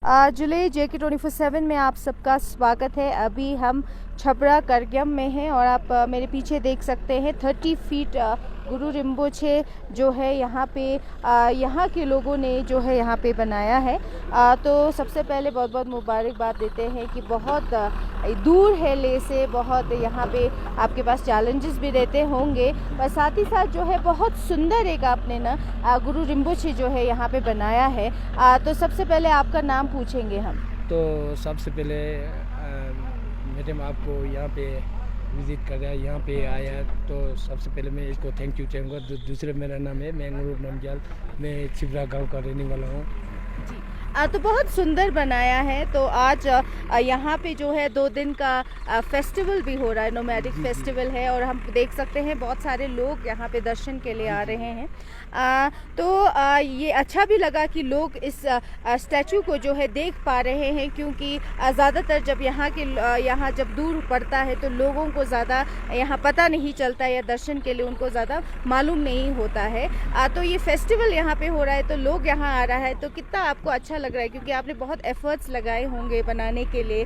जुलाई JK24/7 में आप सबका स्वागत है। अभी हम छपरा करग्यम में हैं और आप मेरे पीछे देख सकते हैं 30 फीट गुरु रिम्पोछे जो है यहाँ पे यहाँ के लोगों ने जो है यहाँ पे बनाया है। तो सबसे पहले बहुत बहुत मुबारकबाद देते हैं कि बहुत दूर है ले से, बहुत यहाँ पे आपके पास चैलेंजेस भी रहते होंगे, पर साथ ही साथ जो है बहुत सुंदर एक आपने ना गुरु रिम्पोछे जो है यहाँ पे बनाया है। तो सबसे पहले आपका नाम पूछेंगे हम। तो सबसे पहले मैडम आपको यहाँ पे विज़िट कर रहा है, यहाँ पे आया, तो सबसे पहले मैं इसको थैंक यू चाहूँगा। दूसरे मेरा नाम है मैंगरू नमजाल, मैं छिबरा गांव का रहने वाला हूँ। तो बहुत सुंदर बनाया है। तो आज यहाँ पे जो है 2 दिन का फेस्टिवल भी हो रहा है, नोमैडिक फेस्टिवल है, और हम देख सकते हैं बहुत सारे लोग यहाँ पे दर्शन के लिए आ रहे हैं। तो ये अच्छा भी लगा कि लोग इस स्टैचू को जो है देख पा रहे हैं, क्योंकि ज़्यादातर जब यहाँ जब दूर पड़ता है तो लोगों को ज़्यादा यहाँ पता नहीं चलता, या दर्शन के लिए उनको ज़्यादा मालूम नहीं होता है। तो ये फेस्टिवल यहाँ पे हो रहा है तो लोग यहाँ आ रहा है, तो कितना आपको अच्छा लग रहा है, क्योंकि आपने बहुत एफर्ट्स लगाए होंगे बनाने के लिए।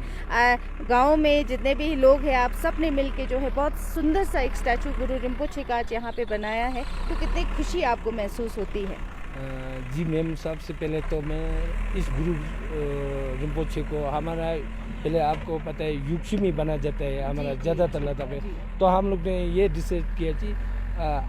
गांव में जितने भी लोग हैं आप सब ने मिलके जो है बहुत सुंदर सा एक स्टैचू गुरु रिम्पोछे का आज यहाँ पे बनाया है, तो कितनी खुशी आपको महसूस होती है? जी मैम, सबसे पहले तो मैं इस गुरु रिम्पोछे को, हमारा पहले आपको पता है युक्सी में बना जाता है हमारा ज़्यादातर लद्दाख में, तो हम लोग ने ये डिसाइड किया कि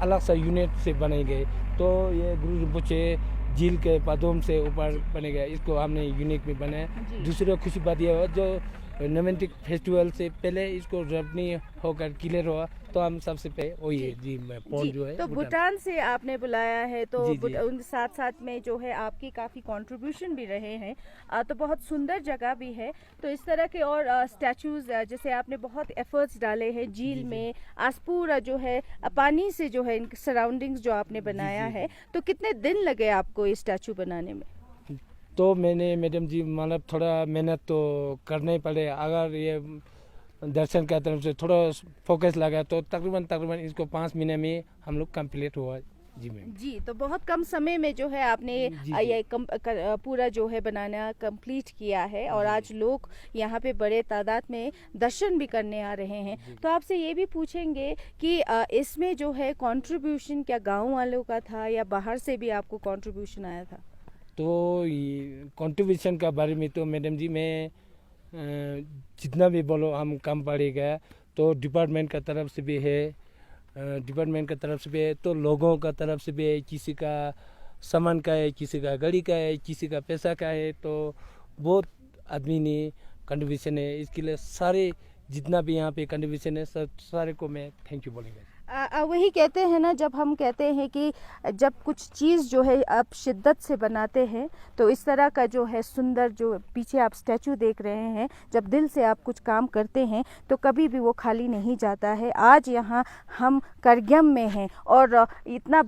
अलग सा यूनिट से बनाए गए। तो ये गुरु रिम्पोछे झील के पदोम से ऊपर बनेगा, इसको हमने यूनिक में बनाया। दूसरी खुशी बात यह हुआ जो नोमैडिक फेस्टिवल से पहले इसको रबनी होकर क्लियर हुआ, तो हम सबसे पहले वही है जी पॉल जो है। तो भूटान से आपने बुलाया है, तो उन साथ साथ में जो है आपकी काफ़ी कंट्रीब्यूशन भी रहे हैं, तो बहुत सुंदर जगह भी है। तो इस तरह के और स्टैचूज जैसे आपने बहुत एफर्ट्स डाले हैं झील में, आज पूरा जो है पानी से जो है सराउंडिंग्स जो आपने बनाया है, तो कितने दिन लगे आपको ये स्टैचू बनाने में? तो मैंने मैडम जी मतलब थोड़ा मेहनत तो करना ही पड़े, अगर ये दर्शन का तरफ से थोड़ा फोकस लगा तो तकरीबन इसको 5 महीने में हम लोग कंप्लीट हुआ जी मैम। जी, तो बहुत कम समय में जो है आपने ये पूरा जो है बनाना कंप्लीट किया है, और आज लोग यहाँ पे बड़े तादाद में दर्शन भी करने आ रहे हैं। तो आपसे ये भी पूछेंगे कि इसमें जो है कंट्रीब्यूशन क्या गांव वालों का था, या बाहर से भी आपको कंट्रीब्यूशन आया था? तो कंट्रीब्यूशन का बारे में तो मैडम जी मैं जितना भी बोलो हम कम पड़ेगा। तो डिपार्टमेंट का तरफ से भी है, तो लोगों का तरफ से भी है, किसी का सामान का है, किसी का गाड़ी का है, किसी का पैसा का है, तो बहुत आदमी ने कंट्रीब्यूशन है। इसके लिए सारे जितना भी यहाँ पे कंट्रीब्यूशन है सारे को मैं थैंक यू बोलेंगे। वही कहते हैं ना, जब हम कहते हैं कि जब कुछ चीज़ जो है आप शिद्दत से बनाते हैं, तो इस तरह का जो है सुंदर जो पीछे आप स्टैचू देख रहे हैं, जब दिल से आप कुछ काम करते हैं तो कभी भी वो खाली नहीं जाता है। आज यहाँ हम करग्यम में हैं और इतना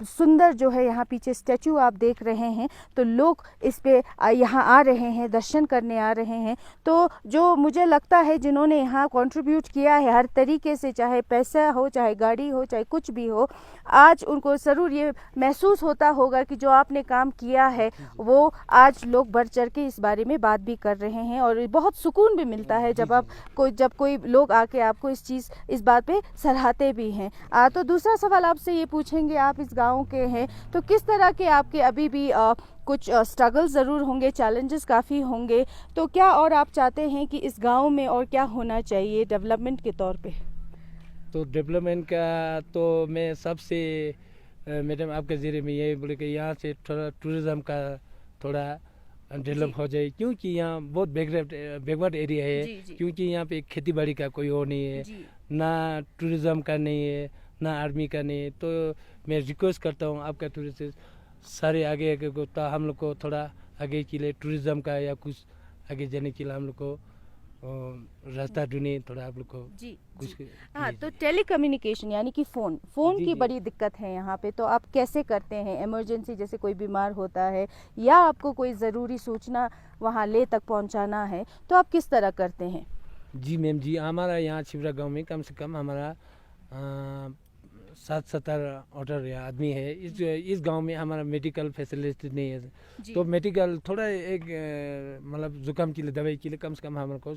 सुंदर जो है यहाँ पीछे स्टैचू आप देख रहे हैं, तो लोग इस पे यहाँ आ रहे हैं, दर्शन करने आ रहे हैं। तो जो मुझे लगता है जिन्होंने यहाँ कंट्रीब्यूट किया है हर तरीके से, चाहे पैसा हो, चाहे गाड़ी हो, चाहे कुछ भी हो, आज उनको ज़रूर ये महसूस होता होगा कि जो आपने काम किया है वो आज लोग बढ़ चढ़ के इस बारे में बात भी कर रहे हैं, और बहुत सुकून भी मिलता है जब कोई लोग आके आपको इस बात पे सराहते भी हैं। तो दूसरा सवाल आपसे ये पूछेंगे, आप इस गांव के हैं, तो किस तरह के आपके अभी भी कुछ स्ट्रगल ज़रूर होंगे, चैलेंजेस काफ़ी होंगे, तो क्या और आप चाहते हैं कि इस गांव में और क्या होना चाहिए डेवलपमेंट के तौर पे? तो डेवलपमेंट का तो मैं सबसे मैडम आपके ज़रिए में यही बोले कि यहाँ से थोड़ा टूरिज़्म का थोड़ा डेवलप हो जाए, क्योंकि यहाँ बहुत बैकवर्ड एरिया है। क्योंकि यहाँ पे खेती बाड़ी का कोई वो नहीं है, ना टूरिज़्म का नहीं है, ना आर्मी का नहीं है। तो मैं रिक्वेस्ट करता हूँ आपका टूरिस्ट सारे आगे को, तो हम लोग को थोड़ा आगे के लिए टूरिज़्म का या कुछ आगे जाने के लिए हम लोग को रास्ता ढूंढे, थोड़ा आप लोग को कुछ। हाँ, तो टेलीकम्युनिकेशन यानी कि फ़ोन की बड़ी दिक्कत है यहाँ पे, तो आप कैसे करते हैं? इमरजेंसी जैसे कोई बीमार होता है या आपको कोई ज़रूरी सूचना वहाँ ले तक पहुँचाना है, तो आप किस तरह करते हैं? जी मैम जी, हमारा यहाँ छिबरा गांव में कम से कम हमारा 60-70 ऑर्डर या आदमी है। इस गांव में हमारा मेडिकल फैसिलिटी नहीं है, जी। तो मेडिकल थोड़ा एक मतलब जुकाम के लिए दवाई के लिए कम से कम हमारे को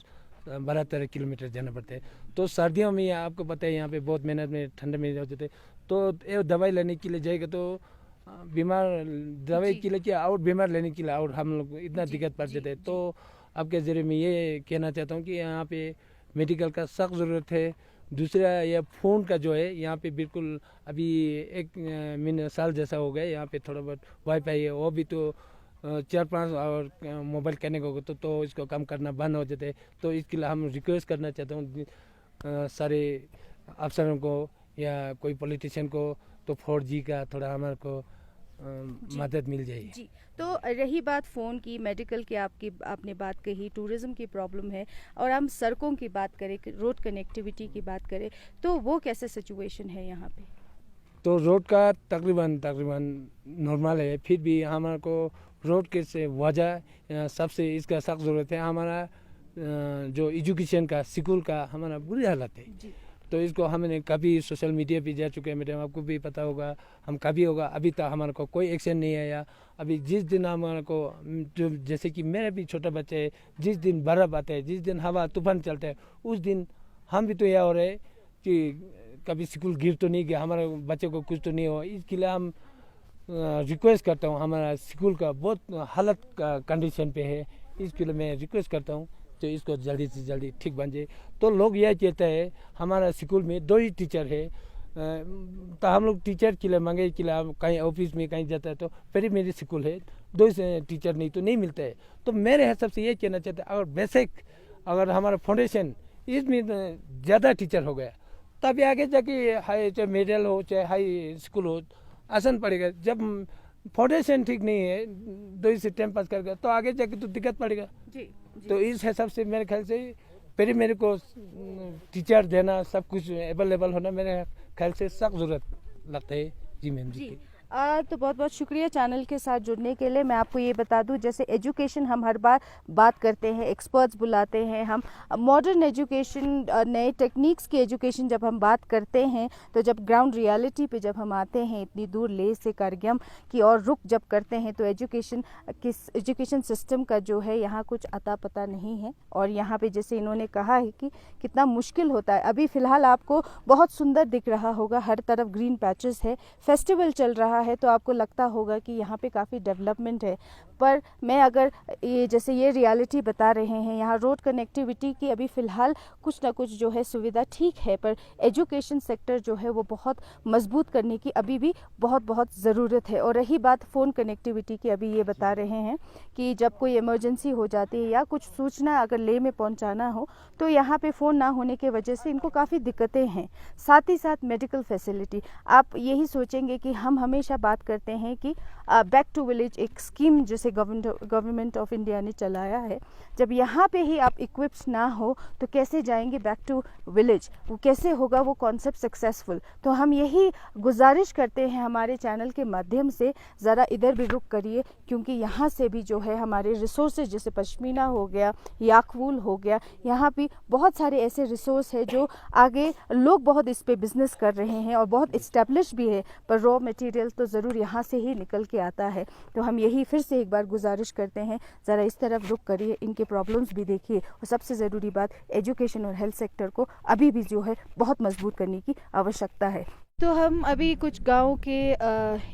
12-13 किलोमीटर जाना पड़ता है। तो सर्दियों में आपको पता है यहाँ पे बहुत मेहनत में ठंड में हो जाते, तो ये दवाई लेने के लिए जाएगा तो बीमार दवाई के लिए क्या और बीमार लेने के लिए और हम लोग इतना दिक्कत पड़ जाते हैं। तो आपके जरिए मैं ये कहना चाहता हूँ कि यहाँ पे मेडिकल का सख्त ज़रूरत है। दूसरा यह फ़ोन का जो है यहाँ पे बिल्कुल अभी 1 साल जैसा हो गया, यहाँ पे थोड़ा बहुत वाईफाई है, वो भी तो 4-5 और मोबाइल कनेक्ट होगा तो इसको काम करना बंद हो जाते हैं। तो इसके लिए हम रिक्वेस्ट करना चाहता हूँ सारे अफसरों को या कोई पॉलिटिशियन को, तो 4G का थोड़ा हमारे को मदद मिल जाए। जी। तो रही बात फ़ोन की, मेडिकल की, आपने बात कही, टूरिज़्म की प्रॉब्लम है, और हम सड़कों की बात करें, रोड कनेक्टिविटी की बात करें, तो वो कैसे सिचुएशन है यहाँ पे? तो रोड का तकरीबन नॉर्मल है, फिर भी हमारे को रोड के से वजह सबसे इसका सख्त ज़रूरत है। हमारा जो एजुकेशन का, स्कूल का हमारा बुरी हालत है। जी। तो इसको हमने कभी सोशल मीडिया पे जा चुके हैं, मैडम आपको भी पता होगा, हम कभी होगा अभी तक हमारे को कोई एक्शन नहीं आया। अभी जिस दिन हमारे को जो जैसे कि मेरा भी छोटा बच्चा है, जिस दिन बर्फ़ आता है, जिस दिन हवा तूफान चलता है, उस दिन हम भी तो यह हो रहे हैं कि कभी स्कूल गिर तो नहीं गया, हमारे बच्चे को कुछ तो नहीं हो। इसके लिए हम रिक्वेस्ट करता हूँ, हमारा स्कूल का बहुत हालत का कंडीशन पे है, इसके लिए मैं रिक्वेस्ट करता हूँ तो इसको जल्दी से जल्दी ठीक बन जाए। तो लोग यह कहते हैं हमारा स्कूल में 2 ही टीचर है, तो हम लोग टीचर के लिए मांगे के लिए हम कहीं ऑफिस में कहीं जाता है तो फिर मेरी स्कूल है, 2 टीचर नहीं तो नहीं मिलता है। तो मेरे हिसाब से ये कहना चाहते हैं, अगर बेसिक अगर हमारा फाउंडेशन इसमें ज़्यादा टीचर हो गया तभी आगे जाके हाई चाहे मिडिल हो चाहे हाई स्कूल हो आसान पड़ेगा। जब फाउंडेशन ठीक नहीं है, 2 से 10 पास कर गया तो आगे जाके तो दिक्कत पड़ेगा। जी। तो इस हिसाब से मेरे ख्याल से पहले मेरे को टीचर देना, सब कुछ अवेलेबल होना मेरे ख्याल से सख्त ज़रूरत लगता है। जी मैम जी। तो बहुत बहुत शुक्रिया चैनल के साथ जुड़ने के लिए। मैं आपको ये बता दूं, जैसे एजुकेशन हम हर बार बात करते हैं, एक्सपर्ट्स बुलाते हैं, हम मॉडर्न एजुकेशन, नए टेक्निक्स की एजुकेशन जब हम बात करते हैं, तो जब ग्राउंड रियलिटी पे जब हम आते हैं, इतनी दूर ले से कारगिम की और रुख जब करते हैं, तो एजुकेशन सिस्टम का जो है यहाँ कुछ अता पता नहीं है। और यहाँ पे जैसे इन्होंने कहा है कि कितना मुश्किल होता है। अभी फ़िलहाल आपको बहुत सुंदर दिख रहा होगा, हर तरफ ग्रीन पैचेस है, फेस्टिवल चल रहा है, तो आपको लगता होगा कि यहाँ पे काफ़ी डेवलपमेंट है। पर मैं अगर ये जैसे ये रियलिटी बता रहे हैं, यहाँ रोड कनेक्टिविटी की अभी फ़िलहाल कुछ ना कुछ जो है सुविधा ठीक है, पर एजुकेशन सेक्टर जो है वो बहुत मजबूत करने की अभी भी बहुत ज़रूरत है। और रही बात फ़ोन कनेक्टिविटी की, अभी ये बता रहे हैं कि जब कोई इमरजेंसी हो जाती है या कुछ सूचना अगर ले में पहुँचाना हो, तो यहाँ पे फ़ोन ना होने की वजह से इनको काफ़ी दिक्कतें हैं। साथ ही साथ मेडिकल फैसिलिटी, आप यही सोचेंगे कि हम हमेशा बात करते हैं कि बैक टू विलेज एक स्कीम जैसे गवर्नमेंट ऑफ इंडिया ने चलाया है। जब यहाँ पे ही आप इक्विप्स ना हो तो कैसे जाएंगे बैक टू विलेज, वो कैसे होगा वो कॉन्सेप्ट सक्सेसफुल। तो हम यही गुजारिश करते हैं हमारे चैनल के माध्यम से, ज़रा इधर भी रुक करिए, क्योंकि यहाँ से भी जो है हमारे रिसोर्सेज जैसे पश्मीना हो गया, याकवूल हो गया, यहाँ भी बहुत सारे ऐसे रिसोर्स है जो आगे लोग बहुत इस पे बिजनेस कर रहे हैं और बहुत इस्टेब्लिश भी है, पर रॉ मटेरियल तो ज़रूर यहाँ से ही निकल के आता है। तो हम यही फिर से एक बार गुजारिश करते हैं, ज़रा इस तरफ रुक करिए, इनके प्रॉब्लम्स भी देखिए, और सबसे ज़रूरी बात एजुकेशन और हेल्थ सेक्टर को अभी भी जो है बहुत मजबूत करने की आवश्यकता है। तो हम अभी कुछ गांव के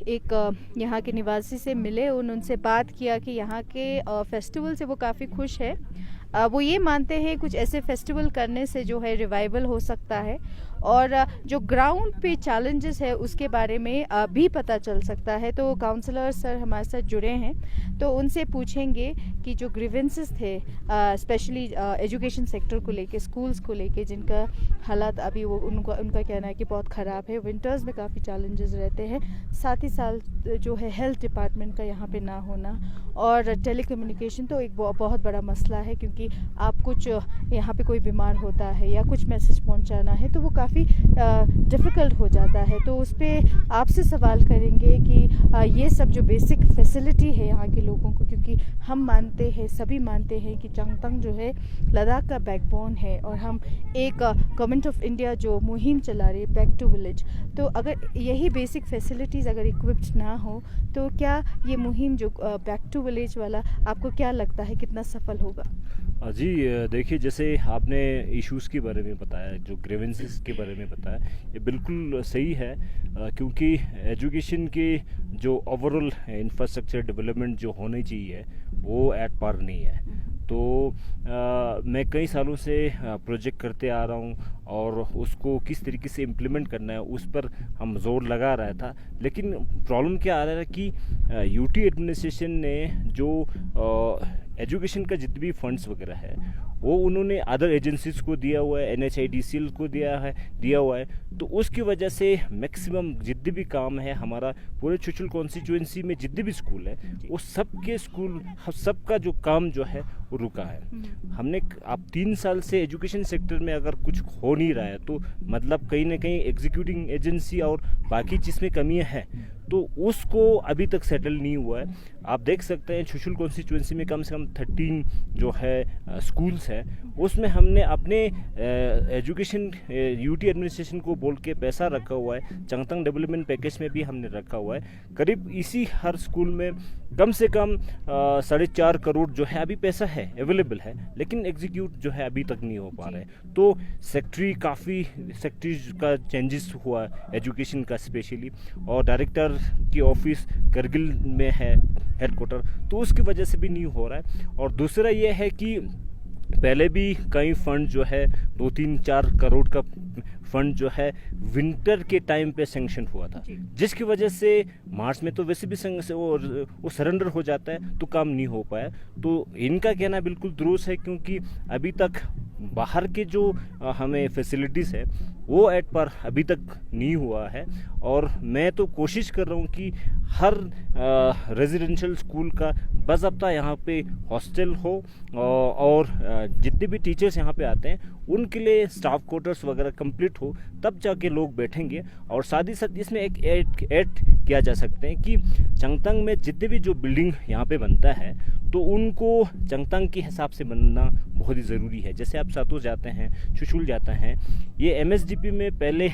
एक यहाँ के निवासी से मिले, उनसे बात किया कि यहाँ के फेस्टिवल से वो काफ़ी खुश है। वो ये मानते हैं कुछ ऐसे फेस्टिवल करने से जो है रिवाइवल हो सकता है, और जो ग्राउंड पे चैलेंजेस है उसके बारे में भी पता चल सकता है। तो काउंसलर सर हमारे साथ जुड़े हैं, तो उनसे पूछेंगे कि जो ग्रीवेंसेस थे स्पेशली एजुकेशन सेक्टर को लेके, स्कूल्स को लेके, जिनका हालात अभी वो उनका कहना है कि बहुत ख़राब है, विंटर्स में काफ़ी चैलेंजेस रहते हैं, साथ ही साथ जो है हेल्थ डिपार्टमेंट का यहाँ पे ना होना, और टेलीकम्युनिकेशन तो एक बहुत बड़ा मसला है, क्योंकि आप कुछ यहाँ पे कोई बीमार होता है या कुछ मैसेज पहुँचाना है तो वो काफ़ी काफ़ी डिफ़िकल्ट हो जाता है। तो उस पर आपसे सवाल करेंगे कि ये सब जो बेसिक फैसिलिटी है यहाँ के लोगों को, क्योंकि हम मानते हैं, सभी मानते हैं कि चंगतंग जो है लद्दाख का बैकबोन है, और हम एक गवर्नमेंट ऑफ इंडिया जो मुहिम चला रही है बैक टू विलेज, तो अगर यही बेसिक फैसिलिटीज़ अगर इक्विप्ड ना हो तो क्या ये मुहिम जो बैक टू विलेज वाला, आपको क्या लगता है कितना सफल होगा? जी देखिए, जैसे आपने इश्यूज़ के बारे में बताया, जो ग्रीवेंसेस के बारे में बताया, ये बिल्कुल सही है, क्योंकि एजुकेशन के जो ओवरऑल इंफ्रास्ट्रक्चर डेवलपमेंट जो होनी चाहिए वो एट पार नहीं है। तो मैं कई सालों से प्रोजेक्ट करते आ रहा हूँ और उसको किस तरीके से इम्प्लीमेंट करना है उस पर हम जोर लगा रहा था, लेकिन प्रॉब्लम क्या आ रहा है कि यूटी एडमिनिस्ट्रेशन ने जो एजुकेशन का जितने भी फंड्स वगैरह है वो उन्होंने अदर एजेंसीज को दिया हुआ है, NHIDCL को दिया हुआ है। तो उसकी वजह से मैक्सिमम जितने भी काम है हमारा पूरे चुशुल कॉन्स्टिट्यूएंसी में जितने भी स्कूल है वो सबके स्कूल सबका जो काम जो है वो रुका है। हमने अब 3 साल से एजुकेशन सेक्टर में अगर कुछ हो नहीं रहा है तो मतलब कहीं ना कहीं एग्जीक्यूटिंग एजेंसी और बाकी चीज़ में कमियाँ हैं, तो उसको अभी तक सेटल नहीं हुआ है। आप देख सकते हैं चुशुल कॉन्स्टिट्यूएंसी में कम से कम 13 जो है स्कूल्स है, उसमें हमने अपने एजुकेशन यूटी एडमिनिस्ट्रेशन को बोल के पैसा रखा हुआ है, चंगतंग डेवलपमेंट पैकेज में भी हमने रखा हुआ है। करीब इसी हर स्कूल में कम से कम 4.5 करोड़ जो है अभी पैसा है अवेलेबल है, लेकिन एग्जीक्यूट जो है अभी तक नहीं हो पा रहा है। तो काफ़ी सेक्टरीज का चेंजेस हुआ एजुकेशन का स्पेशली, और डायरेक्टर की ऑफिस करगिल में है हेडक्वार्टर, तो उसकी वजह से भी नहीं हो रहा है। और दूसरा ये है कि पहले भी कई फंड जो है 2-3-4 करोड़ का फंड जो है विंटर के टाइम पे सैंक्शन हुआ था, जिसकी वजह से मार्च में तो वैसे भी वो सरेंडर हो जाता है तो काम नहीं हो पाया। तो इनका कहना बिल्कुल दुरुस्त है, क्योंकि अभी तक बाहर के जो हमें फैसिलिटीज़ है वो एट पर अभी तक नहीं हुआ है। और मैं तो कोशिश कर रहा हूँ कि हर रेजिडेंशियल स्कूल का बाज़ाब्ता यहाँ पे हॉस्टल हो, और जितने भी टीचर्स यहाँ पे आते हैं उनके लिए स्टाफ क्वार्टर्स वगैरह कंप्लीट हो, तब जाके लोग बैठेंगे। और साथ ही साथ इसमें एक ऐड किया जा सकते हैं कि चंगतंग में जितने भी जो बिल्डिंग यहाँ पे बनता है तो उनको चंगतंग के हिसाब से बनना बहुत ही ज़रूरी है। जैसे आप सातों जाते हैं, चुशुल जाते हैं, ये MSDP में पहले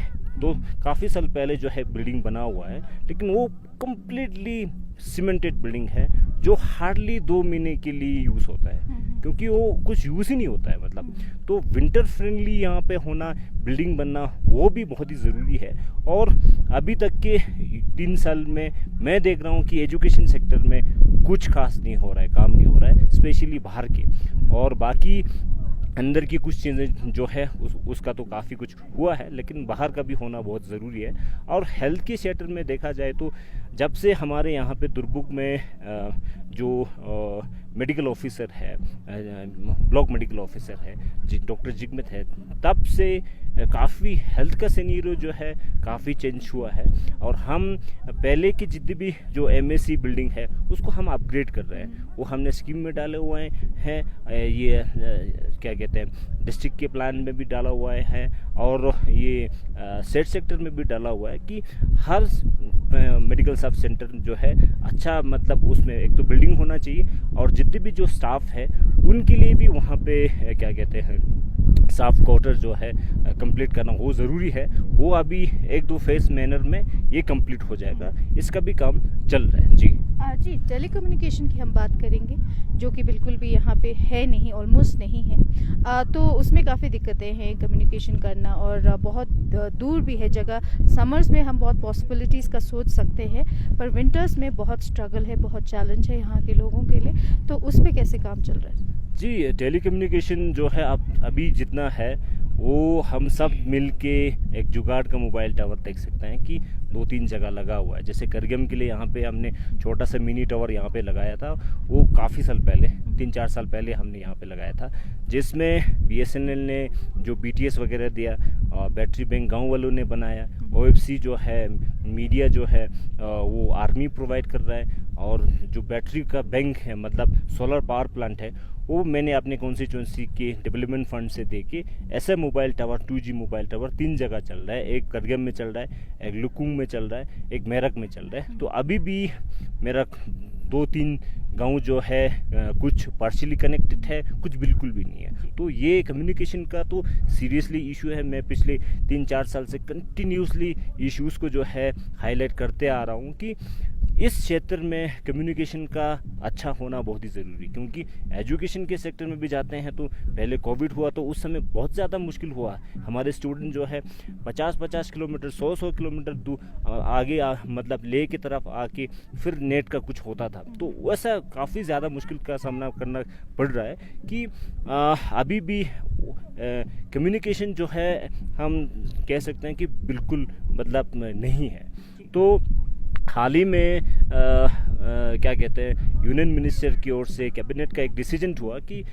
काफ़ी साल पहले जो है बिल्डिंग बना हुआ है, लेकिन वो कम्प्लीटली सीमेंटेड बिल्डिंग है जो हार्डली 2 महीने के लिए यूज़ होता है, क्योंकि वो कुछ यूज़ ही नहीं होता है मतलब। तो विंटर फ्रेंडली यहाँ पे होना, बिल्डिंग बनना वो भी बहुत ही ज़रूरी है। और अभी तक के 3 साल में मैं देख रहा हूँ कि एजुकेशन सेक्टर में कुछ खास नहीं हो रहा है, काम नहीं हो रहा है, स्पेशली बाहर के। और बाकी अंदर की कुछ चीज़ें जो है उसका तो काफ़ी कुछ हुआ है, लेकिन बाहर का भी होना बहुत ज़रूरी है। और हेल्थ के सेक्टर में देखा जाए तो जब से हमारे यहाँ पे दुर्बुक में जो मेडिकल ऑफिसर है, ब्लॉक मेडिकल ऑफिसर है डॉक्टर जिगमित है, तब से काफ़ी हेल्थ का सिनेरियो जो है काफ़ी चेंज हुआ है। और हम पहले की जितनी भी जो MSc बिल्डिंग है उसको हम अपग्रेड कर रहे हैं, वो हमने स्कीम में डाले हुए हैं। ये क्या कहते हैं, डिस्ट्रिक्ट के प्लान में भी डाला हुआ है, और ये सेट सेक्टर में भी डाला हुआ है कि हर मेडिकल सब सेंटर जो है अच्छा, मतलब उसमें एक तो बिल्डिंग होना चाहिए, और जितने भी जो स्टाफ है उनके लिए भी वहाँ पे क्या कहते हैं स्टाफ क्वार्टर जो है कंप्लीट करना वो ज़रूरी है। वो अभी 1-2 फेज मैनर में ये कंप्लीट हो जाएगा, इसका भी काम चल रहा है। जी टेलीकम्युनिकेशन की हम बात करेंगे, जो कि बिल्कुल भी यहाँ पे है नहीं, ऑलमोस्ट नहीं है। तो उसमें काफ़ी दिक्कतें हैं कम्युनिकेशन करना, और बहुत दूर भी है जगह। समर्स में हम बहुत पॉसिबिलिटीज़ का सोच सकते हैं, पर विंटर्स में बहुत स्ट्रगल है, बहुत चैलेंज है यहाँ के लोगों के लिए। तो उस पर कैसे काम चल रहा है? जी, टेलीकम्युनिकेशन जो है अभी जितना है वो हम सब मिल के एक जुगाड़ का मोबाइल टावर देख सकते हैं कि 2-3 जगह लगा हुआ है। जैसे करगिम के लिए यहाँ पे हमने छोटा सा मिनी टावर यहाँ पे लगाया था, वो काफ़ी साल पहले 3-4 साल पहले हमने यहाँ पे लगाया था, जिसमें BSNL ने जो BTS वगैरह दिया, और बैटरी बैंक गांव वालों ने बनाया, OFC जो है मीडिया जो है वो आर्मी प्रोवाइड कर रहा है, और जो बैटरी का बैंक है मतलब सोलर पावर प्लांट है वो मैंने अपने कॉन्स्टिट्यूंसी के डेवलपमेंट फंड से दे के ऐसा mobile tower 2G mobile tower 3 जगह चल रहा है। एक करगम में चल रहा है, एक लुकुंग में चल रहा है, एक मेरठ में चल रहा है। तो अभी भी मेरा 2-3 गांव जो है कुछ पार्शियली कनेक्टेड है, कुछ बिल्कुल भी नहीं है। तो ये कम्युनिकेशन का तो सीरियसली इशू है। मैं पिछले 3-4 साल से कंटिन्यूसली इश्यूज़ को जो है हाईलाइट करते आ रहा हूँ कि इस क्षेत्र में कम्युनिकेशन का अच्छा होना बहुत ही ज़रूरी, क्योंकि एजुकेशन के सेक्टर में भी जाते हैं तो पहले कोविड हुआ तो उस समय बहुत ज़्यादा मुश्किल हुआ। हमारे स्टूडेंट जो है 50-50 किलोमीटर 100-100 किलोमीटर दूर आगे मतलब ले की तरफ आके फिर नेट का कुछ होता था। तो वैसा काफ़ी ज़्यादा मुश्किल का सामना करना पड़ रहा है कि अभी भी कम्युनिकेशन जो है हम कह सकते हैं कि बिल्कुल मतलब नहीं है। तो हाल ही में क्या कहते हैं यूनियन मिनिस्टर की ओर से कैबिनेट का एक डिसीजन हुआ कि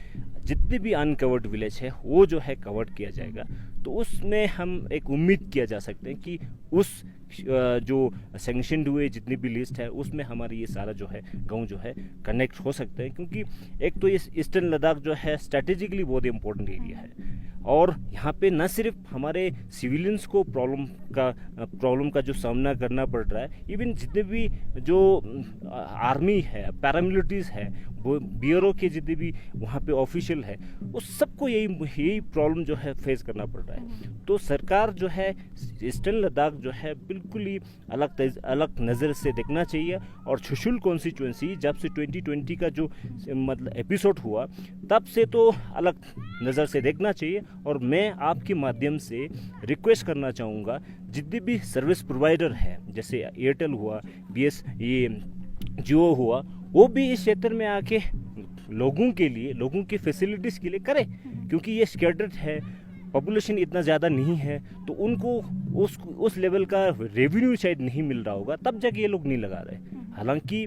जितने भी अनकवर्ड विलेज है वो जो है कवर्ड किया जाएगा। तो उसमें हम एक उम्मीद किया जा सकते हैं कि उस जो सैंक्शनड हुए जितनी भी लिस्ट है उसमें हमारी ये सारा जो है गांव जो है कनेक्ट हो सकते हैं, क्योंकि एक तो ये ईस्टर्न लद्दाख जो है स्ट्रेटेजिकली बहुत इम्पोर्टेंट एरिया है और यहाँ पे न सिर्फ हमारे सिविलियंस को प्रॉब्लम का जो सामना करना पड़ रहा है, इवन जितने भी जो आर्मी है, पैरामिलिट्रीज है, बीआरओ के जितने भी वहाँ पे ऑफिशियल है, उस सबको यही प्रॉब्लम जो है फेस करना पड़ रहा है। तो सरकार जो है ईस्टर्न लद्दाख जो है बिल्कुल ही अलग नज़र से देखना चाहिए। और चुशुल कॉन्स्टिट्यूंसी जब से 2020 का जो मतलब एपिसोड हुआ तब से तो अलग नज़र से देखना चाहिए। और मैं आपके माध्यम से रिक्वेस्ट करना चाहूँगा जितने भी सर्विस प्रोवाइडर है, जैसे एयरटेल हुआ, BS ये जियो हुआ, वो भी इस क्षेत्र में आके लोगों की फैसिलिटीज़ के लिए करें, क्योंकि ये स्कैटर्ड है, पॉपुलेशन इतना ज़्यादा नहीं है, तो उनको उस लेवल का रेवेन्यू शायद नहीं मिल रहा होगा, तब जाके ये लोग नहीं लगा रहे। हालांकि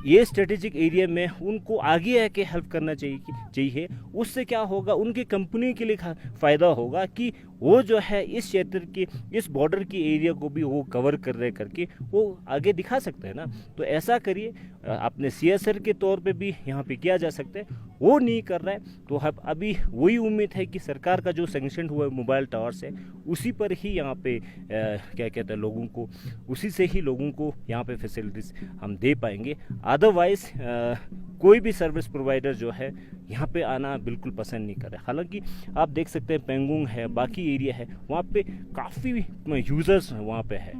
ये स्ट्रेटेजिक एरिया में उनको आगे आके हेल्प करना चाहिए। उससे क्या होगा, उनकी कंपनी के लिए फ़ायदा होगा कि वो जो है इस क्षेत्र के इस बॉर्डर की एरिया को भी वो कवर कर रहे करके वो आगे दिखा सकते हैं ना। तो ऐसा करिए, अपने CSR के तौर पे भी यहाँ पे किया जा सकता है, वो नहीं कर रहा है। तो अभी वही उम्मीद है कि सरकार का जो सैंक्शन हुआ मोबाइल टावर्स है उसी पर ही यहाँ पे क्या कहते हैं लोगों को, उसी से ही लोगों को यहाँ पे फैसिलिटीज़ हम दे पाएंगे। अदरवाइज़ कोई भी सर्विस प्रोवाइडर जो है यहाँ पे आना बिल्कुल पसंद नहीं कर रहा है। हालांकि आप देख सकते हैं पेंगोंग है, बाकी एरिया है, वहाँ पे काफ़ी यूज़र्स वहाँ पे है,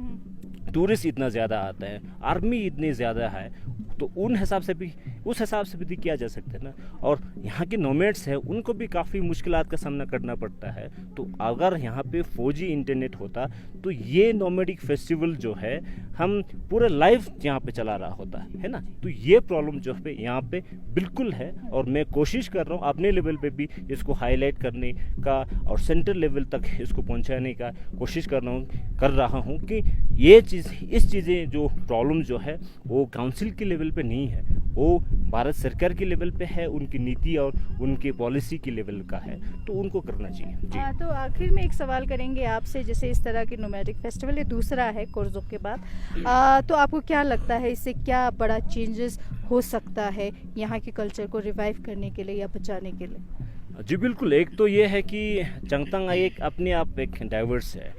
टूरिस्ट इतना ज़्यादा आता है, आर्मी इतनी ज़्यादा है, तो उस हिसाब से भी किया जा सकता है ना। और यहाँ के नोमैड्स हैं उनको भी काफ़ी मुश्किलात का सामना करना पड़ता है। तो अगर यहाँ पे 4G इंटरनेट होता तो ये नोमैडिक फेस्टिवल जो है हम पूरा लाइव यहाँ पे चला रहा होता है ना। तो ये प्रॉब्लम जो है यहाँ पे बिल्कुल है और मैं कोशिश कर रहा हूँ अपने लेवल पे भी इसको हाईलाइट करने का और सेंट्रल लेवल तक इसको पहुँचाने का कोशिश कर रहा हूँ कि इस चीज़ें जो प्रॉब्लम जो है वो काउंसिल के लेवल पे नहीं है, वो भारत सरकार के लेवल पे है, उनकी नीति और उनकी पॉलिसी के लेवल का है, तो उनको करना चाहिए जी। तो आखिर में एक सवाल करेंगे आपसे, जैसे इस तरह के नोमैडिक फेस्टिवल ये दूसरा है कोरजोक के बाद, तो आपको क्या लगता है इससे क्या बड़ा चेंजेस हो सकता है यहाँ के कल्चर को रिवाइव करने के लिए या बचाने के लिए? जी बिल्कुल, एक तो ये है कि चंगतांग एक अपने आप एक डाइवर्स है।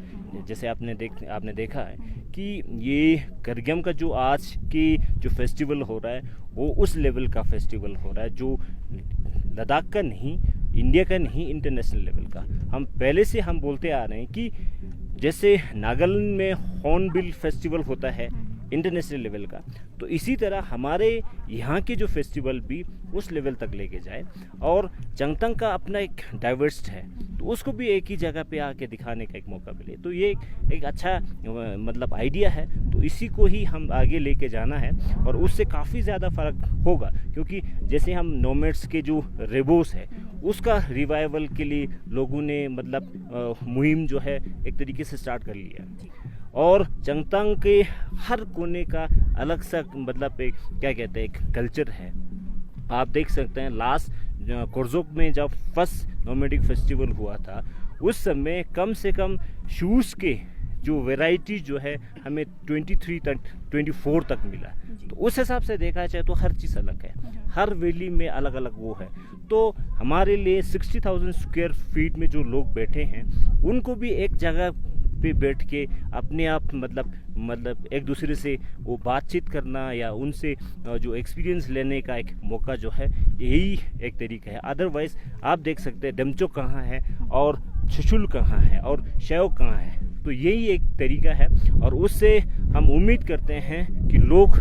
जैसे आपने देखा है कि ये करगम का जो आज की जो फेस्टिवल हो रहा है वो उस लेवल का फेस्टिवल हो रहा है जो लद्दाख का नहीं, इंडिया का नहीं, इंटरनेशनल लेवल का। हम पहले से हम बोलते आ रहे हैं कि जैसे नागालैंड में हॉर्नबिल फेस्टिवल होता है इंटरनेशनल लेवल का, तो इसी तरह हमारे यहाँ के जो फेस्टिवल भी उस लेवल तक लेके जाए। और चंगतांग का अपना एक डाइवर्स है तो उसको भी एक ही जगह पे आके दिखाने का एक मौका मिले, तो ये एक अच्छा मतलब आइडिया है। तो इसी को ही हम आगे लेके जाना है और उससे काफ़ी ज़्यादा फ़र्क होगा, क्योंकि जैसे हम नोमैड्स के जो रेबोस है उसका रिवाइवल के लिए लोगों ने मतलब मुहिम जो है एक तरीके से स्टार्ट कर लिया। और चंगतांग के हर कोने का अलग सा मतलब एक क्या कहते हैं एक कल्चर है। आप देख सकते हैं लास्ट कोरजोक में जब फर्स्ट नोमैडिक फेस्टिवल हुआ था उस समय कम से कम शूज़ के जो वैरायटी जो है हमें 23 तक 24 तक मिला। तो उस हिसाब से देखा जाए तो हर चीज़ अलग है, हर वैली में अलग अलग वो है। तो हमारे लिए 60,000 स्क्वायर फीट में जो लोग बैठे हैं उनको भी एक जगह पे बैठ के अपने आप मतलब एक दूसरे से वो बातचीत करना या उनसे जो एक्सपीरियंस लेने का एक मौका जो है, यही एक तरीका है। अदरवाइज आप देख सकते हैं डेमचो कहाँ है और छुशुल कहाँ है और शेव कहाँ है, तो यही एक तरीका है। और उससे हम उम्मीद करते हैं कि लोग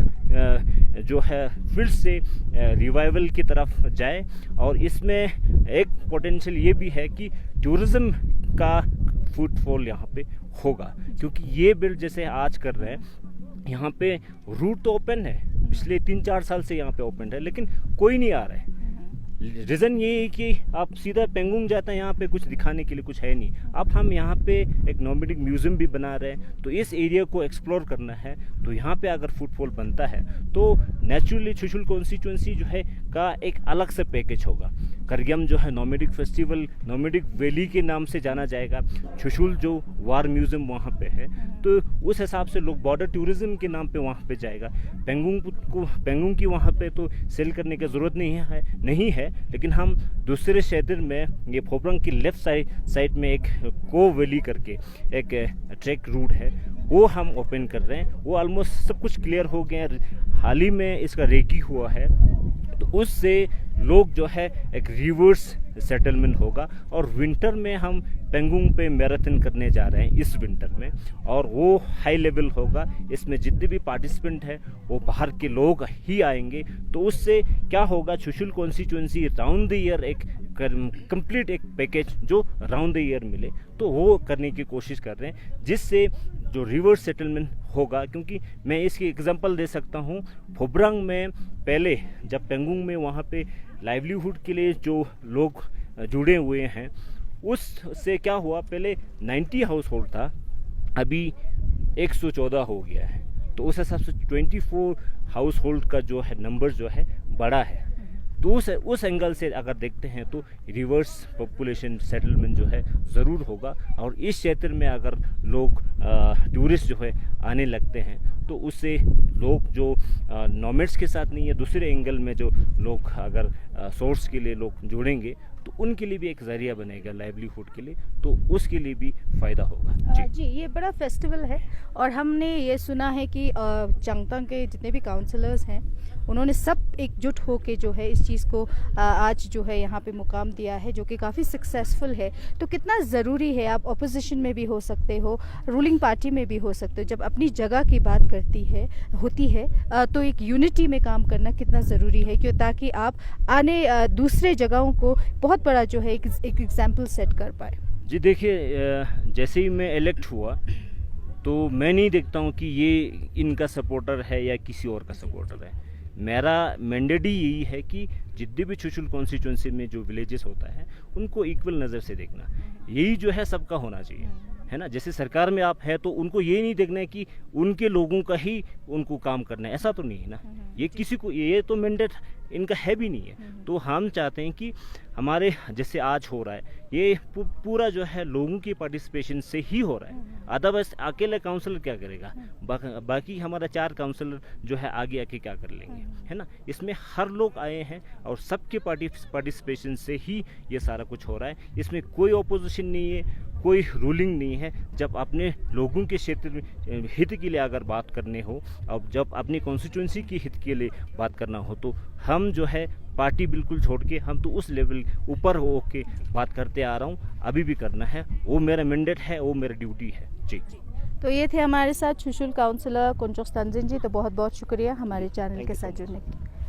जो है फिर से रिवाइवल की तरफ जाए। और इसमें एक पोटेंशियल ये भी है कि टूरिज़्म का फुटफॉल यहाँ पे होगा, क्योंकि ये बिल्ड जैसे आज कर रहे हैं, यहाँ पे रूट तो ओपन है, पिछले 3-4 साल से यहाँ पे ओपन है, लेकिन कोई नहीं आ रहा है। रीज़न ये है कि आप सीधा पेंगोंग जाते हैं, यहाँ पे कुछ दिखाने के लिए कुछ है नहीं। अब हम यहाँ पे एक नोमैडिक म्यूज़ियम भी बना रहे हैं, तो इस एरिया को एक्सप्लोर करना है। तो यहाँ पे अगर फुटफॉल बनता है तो नेचुरली छुशुल कॉन्स्टिट्यूंसी जो है का एक अलग से पैकेज होगा। करगियम जो है नोमैडिक फेस्टिवल, नोमैडिक वैली के नाम से जाना जाएगा। छुशुल जो वार म्यूज़ियम वहाँ पे है, तो उस हिसाब से लोग बॉर्डर टूरिज़्म के नाम पे वहाँ पे जाएगा। पेंगोंग की वहाँ पे तो सेल करने की ज़रूरत नहीं है, लेकिन हम दूसरे क्षेत्र में ये फोबरंग की लेफ्ट साइड में एक को वैली करके एक ट्रैक रूट है, वो हम ओपन कर रहे हैं। वो ऑलमोस्ट सब कुछ क्लियर हो गया, हाल ही में इसका रेकी हुआ है। तो उससे लोग जो है एक रिवर्स सेटलमेंट होगा। और विंटर में हम पेंगोंग पे मैराथन करने जा रहे हैं इस विंटर में, और वो हाई लेवल होगा। इसमें जितने भी पार्टिसिपेंट हैं वो बाहर के लोग ही आएंगे। तो उससे क्या होगा, छुशुल कॉन्स्टिट्यूंसी राउंड द ईयर एक कंप्लीट एक पैकेज जो राउंड द ईयर मिले, तो वो करने की कोशिश कर रहे हैं, जिससे जो रिवर्स सेटलमेंट होगा। क्योंकि मैं इसकी एग्जांपल दे सकता हूँ, फोबरंग में पहले जब पेंगोंग में वहाँ पे लाइवलीहुड के लिए जो लोग जुड़े हुए हैं, उससे क्या हुआ, पहले 90 हाउस होल्ड था, अभी 114 हो गया है। तो उस हिसाब से 24 हाउस होल्ड का जो है नंबर जो है बड़ा है। तो उस एंगल से अगर देखते हैं तो रिवर्स पॉपुलेशन सेटलमेंट जो है ज़रूर होगा। और इस क्षेत्र में अगर लोग टूरिस्ट जो है आने लगते हैं, तो उससे लोग जो नॉमेड्स के साथ नहीं है, दूसरे एंगल में जो लोग अगर सोर्स के लिए लोग जुड़ेंगे, तो उनके लिए भी एक ज़रिया बनेगा लाइवलीहुड के लिए, तो उसके लिए भी फ़ायदा होगा। जी, ये बड़ा फेस्टिवल है। और हमने ये सुना है कि चांगतांग के जितने भी काउंसलर्स हैं, उन्होंने सब एकजुट होकर जो है इस चीज़ को आज जो है यहाँ पे मुकाम दिया है, जो कि काफ़ी सक्सेसफुल है। तो कितना ज़रूरी है, आप अपोजिशन में भी हो सकते हो, रूलिंग पार्टी में भी हो सकते हो, जब अपनी जगह की बात होती है तो एक यूनिटी में काम करना कितना ज़रूरी है, क्यों ताकि आप आने दूसरे जगहों को बहुत बड़ा जो है एक एग्जाम्पल सेट कर पाए। जी देखिए, जैसे ही मैं इलेक्ट हुआ तो मैं नहीं देखता हूँ कि ये इनका सपोर्टर है या किसी और का सपोर्टर है। मेरा मैंडेट ही यही है कि जितने भी छुशुल कॉन्स्टिट्यूंसी में जो विलेजेस होता है, उनको इक्वल नज़र से देखना, यही जो है सबका होना चाहिए, है ना। जैसे सरकार में आप है तो उनको ये नहीं देखना है कि उनके लोगों का ही उनको काम करना है, ऐसा तो नहीं है ना। ये किसी को, ये तो मैंडेट इनका है भी नहीं है। तो हम चाहते हैं कि हमारे जैसे आज हो रहा है, ये पूरा जो है लोगों की पार्टिसिपेशन से ही हो रहा है। अदरवाइज अकेले काउंसलर क्या करेगा, बाकी हमारा 4 काउंसलर जो है आगे आके क्या कर लेंगे, है ना। इसमें हर लोग आए हैं और सबके पार्टिसिपेशन से ही ये सारा कुछ हो रहा है। इसमें कोई ऑपोजिशन नहीं है, कोई रूलिंग नहीं है। जब अपने लोगों के क्षेत्र में हित के लिए अगर बात करने हो, और जब अपनी कॉन्स्टिट्यूंसी की हित के लिए बात करना हो, तो हम जो है पार्टी बिल्कुल छोड़ के हम तो उस लेवल ऊपर हो के बात करते आ रहा हूँ, अभी भी करना है। वो मेरा मैंडेट है, वो मेरा ड्यूटी है। जी। तो ये थे हमारे साथ छुशुल काउंसलर कोंचोक तंजिन जी। तो बहुत बहुत शुक्रिया हमारे चैनल के साथ जुड़ने के लिए।